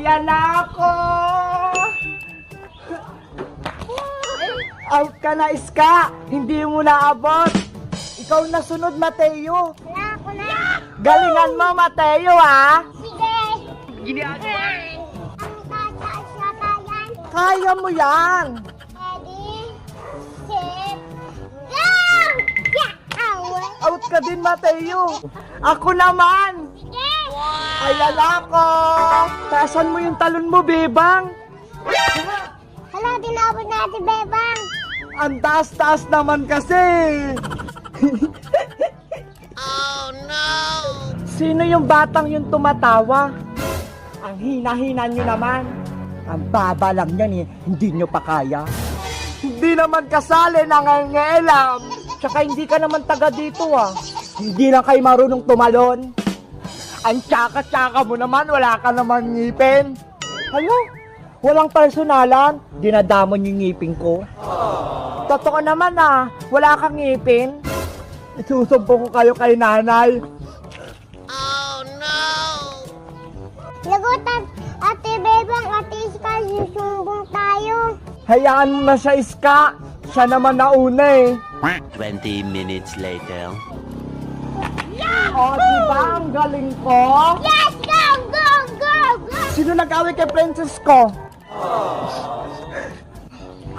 Ayan na ako! Out ka na, Iska! Hindi mo naabot! Ikaw na sunod, Mateo! Wala ako na. Galingan mo, Mateo, ha? Sige. Ginagawa! Ang tataas na tayan. Kaya mo yan! Ready, set, go! Yeah! Away. Out ka din, Mateo! Ako naman! Sige. Ay, lalako! Taasan mo yung talon mo, Bebang! Hala, tinapos natin, Bebang. Ang taas-taas naman kasi! Oh, no. Sino yung batang yung tumatawa? Ang hina-hina nyo naman. Ang baba lang yan eh, hindi nyo pa kaya. Hindi naman kasali, nangangelam. Tsaka hindi ka naman taga dito ah. Hindi lang kayo marunong tumalon. Ang tsaka-tsaka mo naman, wala ka naman ngipin. Ayo, walang personalan, dinadamon yung ngipin ko. Totoo naman ah, wala kang ngipin. Isusumpo ko kayo kay nanay. Lagutan, Ate Bebang, Ate Iska, susumbong tayo. Hayaan mo na siya, Iska. Siya naman nauna eh. 20 minutes later. O, diba ang galing ko? Yes, go, go, go, go. Sino nag-away kay Princess ko?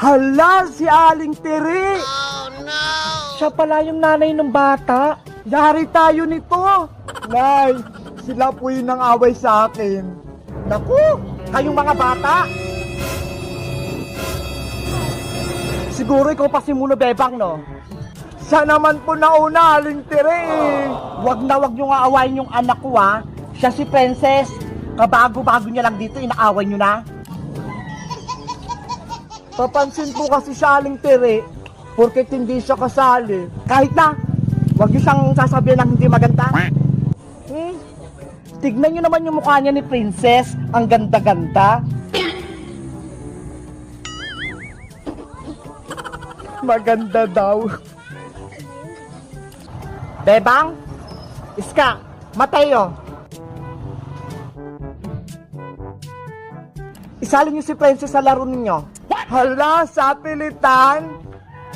Hala, si Aling Tiri! Oh, no. Siya pala yung nanay ng bata. Yari tayo nito. Nay, sila po yung nang away sa akin. Naku, kayong mga bata. Siguro ikaw pa si Muno Bebang, no? Siya naman po nauna, Aling Tiri. Wag na wag nyo nga awayin yung anak ko, ha? Siya si Princess. Kabago-bago niya lang dito, inaaway nyo na. Papansin po kasi siya, Aling Tiri, porket hindi siya kasali. Kahit na, wag niyo siyang sasabihin ng hindi maganda. Tignan niyo naman yung mukha niya ni Princess. Ang ganda-ganda. Maganda daw. Bebang, Iska, Mateo. Isali niyo si Princess sa laro ninyo. Hala, sa pilitan?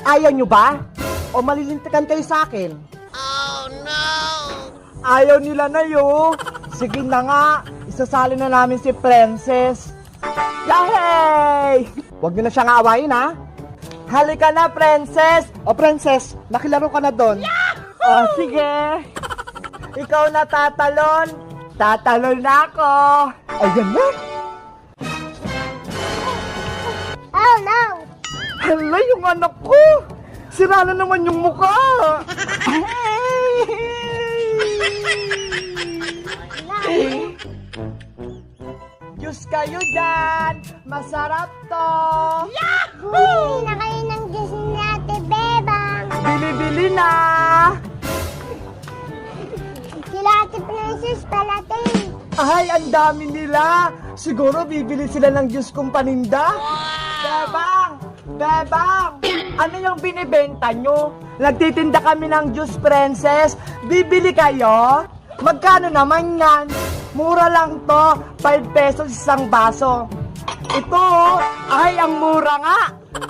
Ayaw nyo ba? O malilintikan kayo sa akin? Oh, no. Ayaw nila na yun. Sige na nga, isasali na namin si Princess. Yay! Huwag nyo na siyang aawayin, ha? Halika na, Princess. O, Princess, nakilaro ka na doon. O, sige. Ikaw na tatalon. Tatalon na ako. Ayan na. Oh, no. Hala, yung anak ko! Sira na naman yung mukha! Diyos kayo dyan! Masarap to! Bumili na kayo ng Diyos ni Ate Bebang. Bili-bili na! Sila Ate Princess palating. Ay, ang dami nila! Siguro bibili sila ng Diyos kong paninda? Bebang! Bebang! Ano yung binibenta nyo? Nagtitinda kami ng Diyos Princess. Bibili kayo? Magkano naman yan? Mura lang to. 5 pesos isang baso. Ito, ay ang mura nga.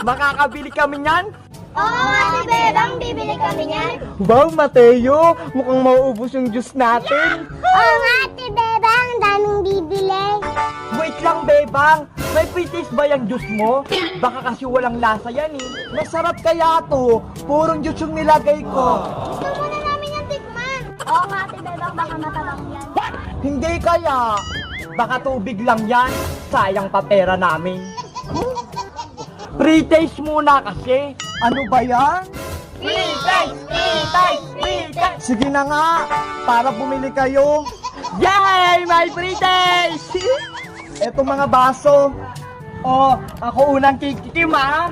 Makakabili kami niyan. Oo, Ate Bebang, bibili kami niyan. Wow, Mateo, mukhang mauubos yung juice natin. Oo nga, Ate Bebang, daming bibili. Wait lang, Bebang. May pre-taste ba yung juice mo? Baka kasi walang lasa yan eh. Masarap kaya to. Purong juice yung nilagay ko. Gusto muna namin yung tikman. Oo nga, Ate Bebang, baka matabang yan. Hindi kaya. Baka tubig lang yan. Sayang pa pera namin. Pre-taste muna kasi. Ano ba yan? Pre-taste, pre-taste, pre-taste. Sige na nga, para bumili kayo. Yay! May pre-taste! Etong mga baso. Oh, ako unang kikikim ha.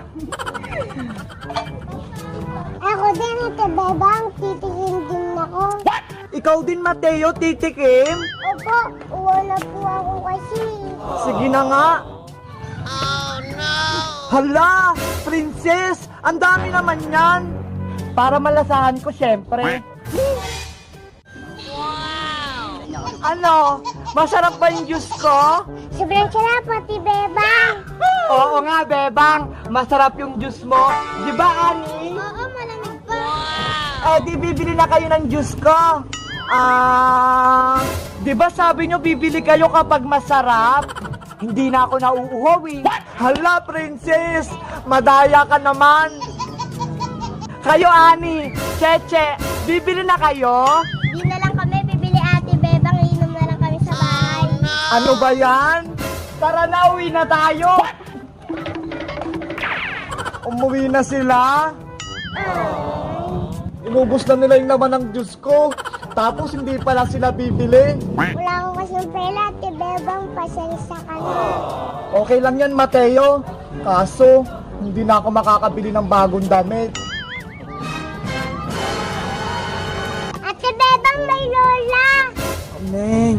Ako din, Ate Bebang, titikin din ako. Ikaw din, Mateo, titikim. Opo, wala po ako kasi. Sige na nga. Hala, Princess, ang dami naman yan. Para malasahan ko, syempre. Ano? Masarap ba yung juice ko? Sobrang sarap, Ate Bebang. Oo nga, Bebang. Masarap yung juice mo. Di ba, Ani? Oo, malamig pa. Di bibili na kayo ng juice ko. Di ba sabi nyo bibili kayo kapag masarap? Hindi na ako nauuhaw eh. Hala, princess! Madaya ka naman. Kayo, Ani, Cheche, bibili na kayo? Di na lang kami bibili, Ate Bebang. Inom na lang kami sa bahay. Ano ba yan? Tara na, uwi na tayo. Umuwi na sila. Inubos na nila yung laman ng juice ko. Tapos hindi pala sila bibili. Wala akong kasing pera, Ate Bebang. Pasensya ka na. Okay lang yan, Mateo. Kaso, hindi na ako makakabili ng bagong damit. Ate Bebang, may lola. Neng,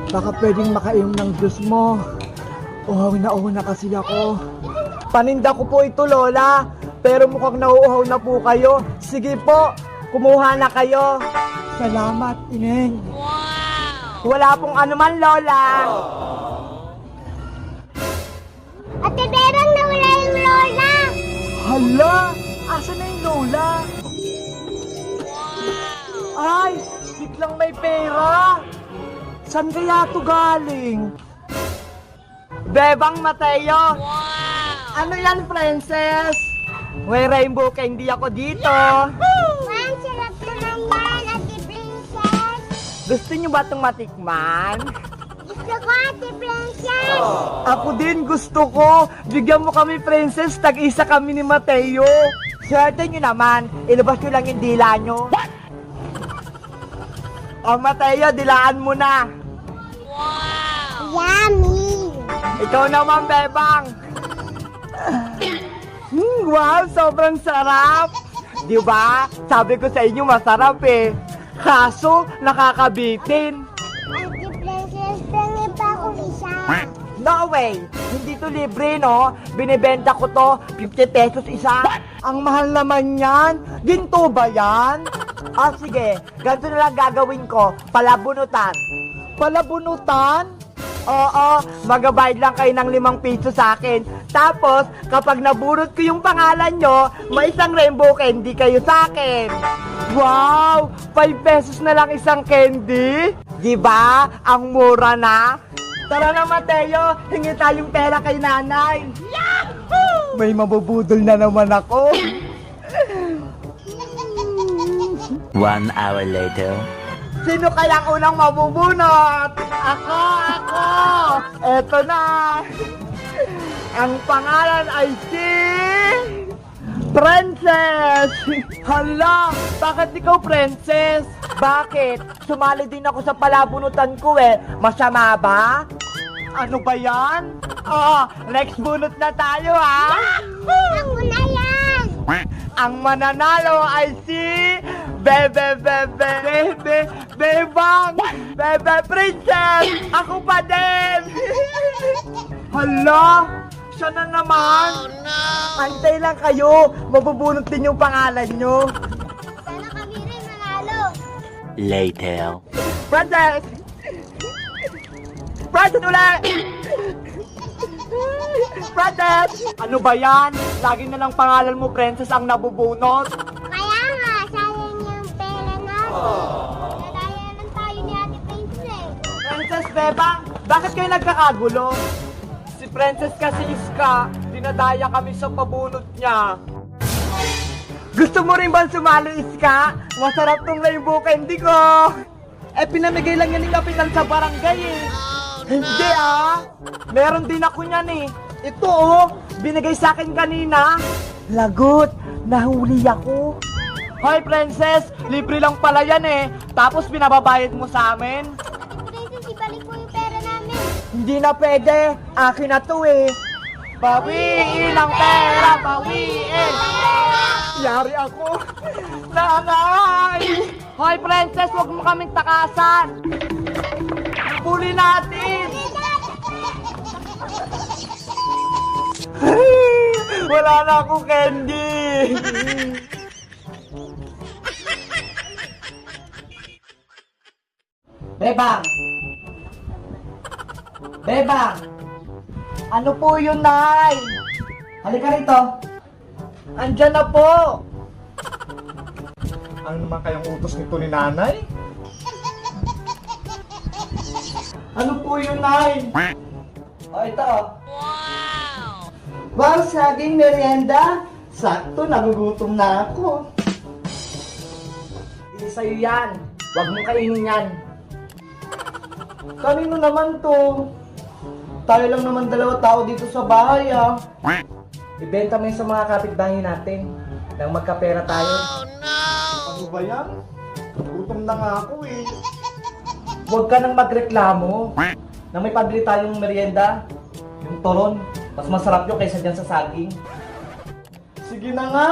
baka pwedeng makainom ng juice mo. Uhaw na kasi ako. Paninda ko po ito, Lola. Pero mukhang nauuhaw na po kayo. Sige po, kumuha na kayo. Salamat, Ineng. Wow! Wala pong anuman, Lola. Ate Bebang, nawala yung lola. Hala, asan na yung Lola? Ay, biglang may pera. Saan kaya ito galing? Bebang Mateo. Ano yan, princess? May rainbow candy ako dito. Wow, sarap naman yan, Ate Princess. Gusto niyo ba itong matikman? Gusto ko, Ate Princess. Ako din gusto ko. Bigyan mo kami, princess. Tag-isa kami ni Mateo. Swerte niyo naman. Ilabas niyo lang yung dila niyo. O, Mateo, dilaan mo na. Yummy. Ikaw naman, Bebang. Wow, sobrang sarap. Di ba? Sabi ko sa inyo masarap eh. Kaso, nakakabitin. Ate Princess, pengi pa akong isa. No way! Hindi to libre, no? Binibenta ko to, 50 pesos isa. Ang mahal naman yan. Ginto ba yan? Sige. Ganito na lang gagawin ko. Palabunutan. Palabunutan? Oo, magabayad lang kayo ng 5 piso sa akin. Tapos, kapag naburot ko yung pangalan nyo, may isang rainbow candy kayo sa akin. Wow! 5 pesos na lang isang candy? Diba? Ang mura na. Tara na, Mateo. Hingi tayong pera kay nanay. Yahoo! May mabubudol na naman ako. 1 hour later. Sino kayang unang mabubunot? Ako! Eto na! Ang pangalan ay si... Princess! Hala! Bakit ikaw, Princess? Bakit? Sumali din ako sa palabunutan ko eh. Masama ba? Ano ba yan? Next bunot na tayo ha! Ako na yan. Ang mananalo ay si... Bebang! Bebe Princess! Ako pa din! Hala! Siya na naman! Oh, no! Antay lang kayo! Mabubunot din yung pangalan nyo! Sana kami rin manalo. Later. Princess! Princess ulit! Princess! Ano ba yan? Lagi na lang pangalan mo, Princess, ang nabubunot. Kaya nga, sayang yung pera natin. Nadaya naman tayo ni Ate Princess. Princess Bebang, bakit kayo nagkakagulo? Si Princess kasi Iska, dinadaya kami sa pabunot niya. Gusto mo rin ba sumali, Iska? Masarap tong rainbow candy ko. Pinamigay lang yan ni Kapitan sa barangay eh. Hindi meron din ako niyan eh. Ito binigay sa akin kanina. Lagot, nahuli ako. Hoy, Princess, libre lang pala yan eh. Tapos binababayad mo sa amin. Ate Princess, ibalik mo yung pera namin. Hindi na pwede. Akin na to eh. Bawiin ang pera, bawiin. Yari ako. Nanay! Hoy, Princess, huwag mo kaming takasan. Huli natin. Wala na akong candy. Bebang! Bebang! Ano po yun, Nay? Halika rito. Andyan na po. Ano naman kayang utos nito ni nanay? Ano po yun, Nay? O, ito. Wow, saging merienda. Sakto, nagugutom na ako. Hindi sa'yo yan. Huwag mong kainin yan. Kanino naman to? Tayo lang naman dalawa tao dito sa bahay, ah. Ibenta mo yun sa mga kapitbahay natin. Nang magkapera tayo. Ano ba yan? Gutom na nga ako eh. Huwag ka nang magreklamo na may pabili tayong merienda. Yung toron. Mas masarap yun kaysa dyan sa saging. Sige na nga.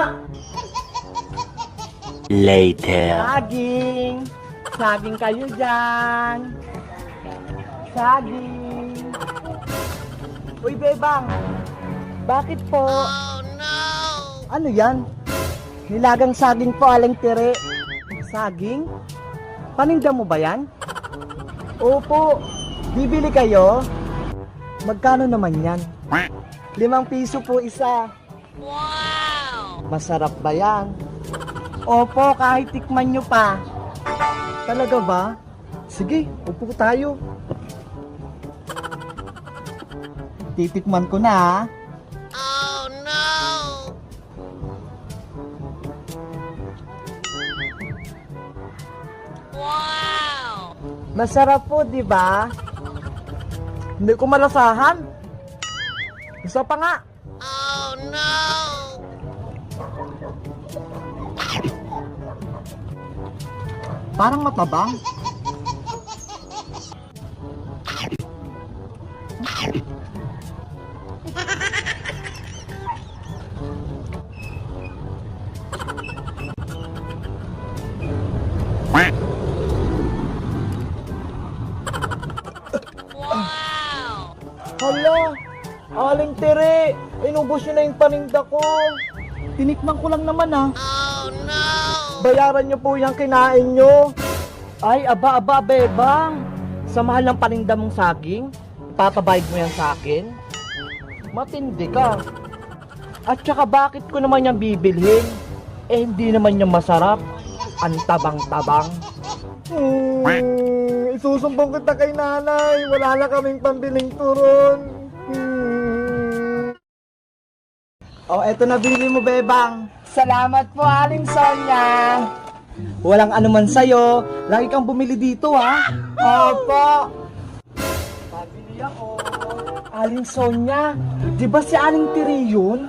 Later. Saging! Saging kayo dyan! Saging! Uy, Bebang! Bakit po? Oh, no! Ano yan? Nilagang saging po, Aling Tere. Saging? Paninda mo ba yan? Opo. Bibili kayo? Magkano naman yan? 5 piso po isa. Wow! Masarap ba yan? Opo, kahit tikman nyo pa. Talaga ba? Sige, upo tayo. Titikman ko na, ha? Oh, no! Wow! Masarap po, di ba? Hindi ko malasahan. Isa pa nga. Oh, no! Parang matabang. Hala, Aling Tere, inubos nyo na yung paninda ko. Tinikman ko lang naman, ah. Oh, no! Bayaran nyo po yung kinain nyo. Ay, aba, Bebang. Sa mahal ng paninda mong saging, ipapabayad mo yan sa akin? Matindi ka. At saka bakit ko naman yan bibilhin? Eh, hindi naman yan masarap. Ang tabang-tabang. Isusumbong kita kay nanay. Wala na kaming pambiling turon. Oh, eto na binili mo, Bebang. Salamat po, Aling Sonia. Walang anuman sa'yo. Lagi kang bumili dito, ha? Opo. Pabili ako. Aling Sonia, di ba si Aling Tiri yun?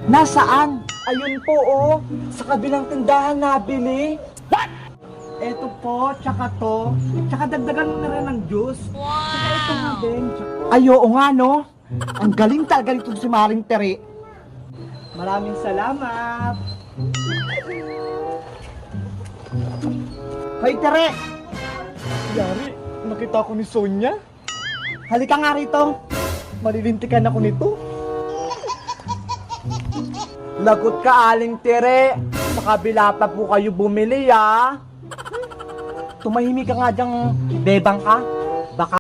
Nasaan? Ayun po, oh. Sa kabilang tindahan nabili. What? Eto po, tsaka to. Tsaka dagdagan mo na rin ng juice. Wow! Tsaka ito na din. Ay, oo nga, no? Ang galing talaga nito si Maring Tere. Maraming salamat. Hoy, Tere! Yari, nakita ko ni Sonia. Halika nga rito. Malilintikan ako nito. Lagot ka, Aling Tere. Sa kabila pa po kayo bumili, ah. Tumahimik ka nga dyang Bebang ka.